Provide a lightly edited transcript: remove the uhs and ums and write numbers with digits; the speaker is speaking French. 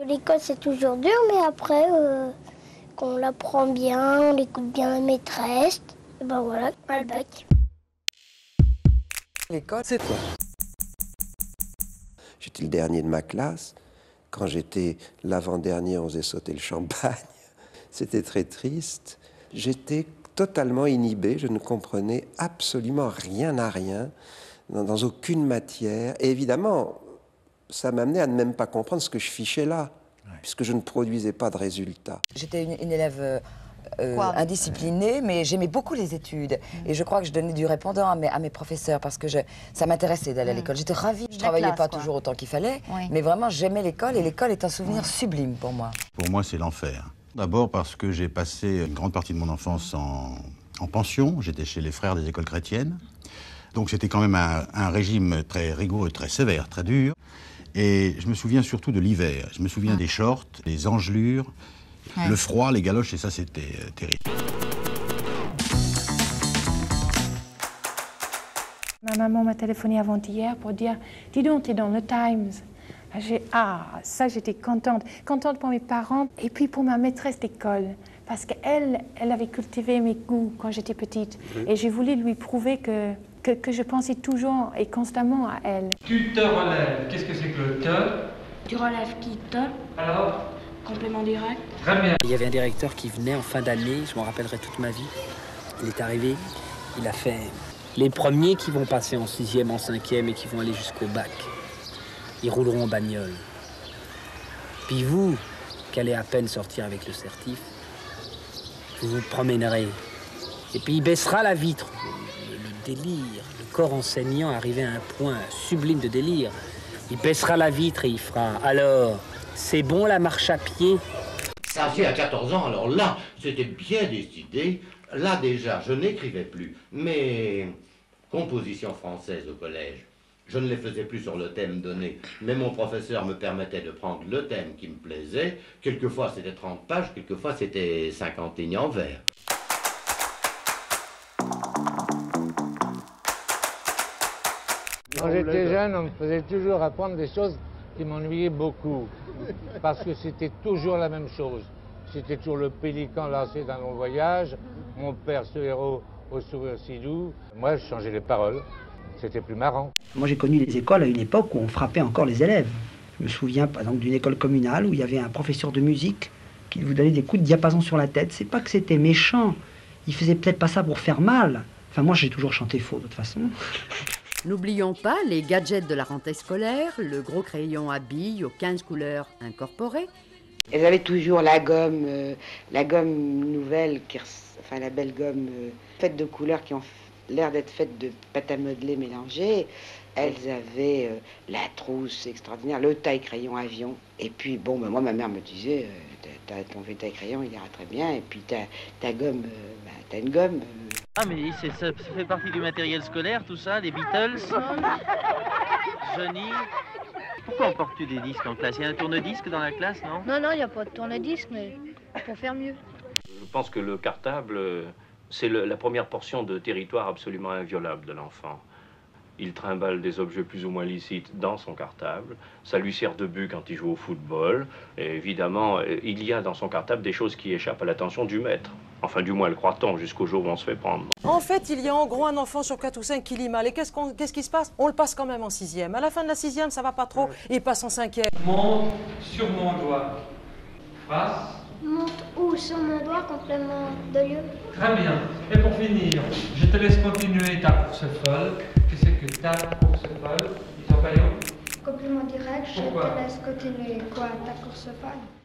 L'école, c'est toujours dur, mais après, quand on l'apprend bien, on écoute bien la maîtresse, et ben voilà, on a le bac. L'école, c'est quoi? J'étais le dernier de ma classe. Quand j'étais l'avant-dernier, on faisait sauter le champagne. C'était très triste. J'étais totalement inhibé. Je ne comprenais absolument rien à rien, dans aucune matière. Et évidemment, ça m'amenait à ne même pas comprendre ce que je fichais là, puisque je ne produisais pas de résultats. J'étais une élève indisciplinée, mais j'aimais beaucoup les études. Et je crois que je donnais du répondant à mes professeurs parce que ça m'intéressait d'aller à l'école. J'étais ravie. Je ne travaillais pas toujours autant qu'il fallait, mais vraiment j'aimais l'école et l'école est un souvenir sublime pour moi. Pour moi, c'est l'enfer. D'abord parce que j'ai passé une grande partie de mon enfance en pension. J'étais chez les frères des écoles chrétiennes. Donc c'était quand même un régime très rigoureux, très sévère, très dur. Et je me souviens surtout de l'hiver. Je me souviens des shorts, des engelures, le froid, les galoches, et ça, c'était terrible. Ma maman m'a téléphoné avant-hier pour dire « Dis donc, t'es dans le Times ». Ça, j'étais contente. Contente pour mes parents et puis pour ma maîtresse d'école. Parce qu'elle avait cultivé mes goûts quand j'étais petite. Et j'ai voulu lui prouver que je pensais toujours et constamment à elle. Tu te relèves. Qu'est-ce que c'est que le te? Tu relèves qui te? Alors? Complément direct. Très bien. Il y avait un directeur qui venait en fin d'année, je m'en rappellerai toute ma vie. Il est arrivé, il a fait les premiers qui vont passer en 6e, en 5e et qui vont aller jusqu'au bac. Ils rouleront en bagnole. Puis vous, qui allez à peine sortir avec le certif, vous vous promènerez. Et puis il baissera la vitre. Le délire, le corps enseignant arrivé à un point sublime de délire. Il baissera la vitre et il fera « Alors, c'est bon la marche à pied ?» Ça fait à 14 ans, alors là, c'était bien décidé. Là déjà, je n'écrivais plus. Mes compositions françaises au collège, je ne les faisais plus sur le thème donné, mais mon professeur me permettait de prendre le thème qui me plaisait. Quelquefois c'était 30 pages, quelquefois c'était 50 lignes en vers. Quand j'étais jeune, on me faisait toujours apprendre des choses qui m'ennuyaient beaucoup, parce que c'était toujours la même chose. C'était toujours le pélican lancé dans long voyage, mon père ce héros au sourire si doux. Moi, je changeais les paroles. C'était plus marrant. Moi, j'ai connu les écoles à une époque où on frappait encore les élèves. Je me souviens, par exemple, d'une école communale où il y avait un professeur de musique qui vous donnait des coups de diapason sur la tête. C'est pas que c'était méchant. Il faisait peut-être pas ça pour faire mal. Enfin, moi, j'ai toujours chanté faux, de toute façon. N'oublions pas les gadgets de la rentrée scolaire, le gros crayon à billes aux 15 couleurs incorporées. Elles avaient toujours la gomme nouvelle, enfin la belle gomme faite de couleurs qui ont l'air d'être faites de pâte à modeler mélangée. Elles avaient la trousse extraordinaire, le taille-crayon avion. Et puis, bon, ben, moi, ma mère me disait, ton taille-crayon, il ira très bien. Et puis, ta gomme, t'as une gomme. Ah, mais ça fait partie du matériel scolaire, tout ça, des Beatles, Johnny. Pourquoi emportes-tu des disques en classe? Il y a un tourne-disque dans la classe, non? Non, il n'y a pas de tourne-disque, mais pour faire mieux. Je pense que le cartable, c'est la première portion de territoire absolument inviolable de l'enfant. Il trimballe des objets plus ou moins licites dans son cartable. Ça lui sert de but quand il joue au football. Et évidemment, il y a dans son cartable des choses qui échappent à l'attention du maître. Enfin, du moins le croit-on, jusqu'au jour où on se fait prendre. En fait, il y a en gros un enfant sur 4 ou 5 qui lit mal. Et qu'est-ce qui se passe? On le passe quand même en 6e. À la fin de la 6e, ça va pas trop. Et il passe en 5e. Monte sur mon doigt. Face. Monte où? Sur mon doigt, complément de lieu. Très bien. Et pour finir, je te laisse continuer ta course folle. Qu'est-ce que ta course folle? Ils sont pas où? Complément direct, je Pourquoi? te laisse continuer quoi, ta course folle.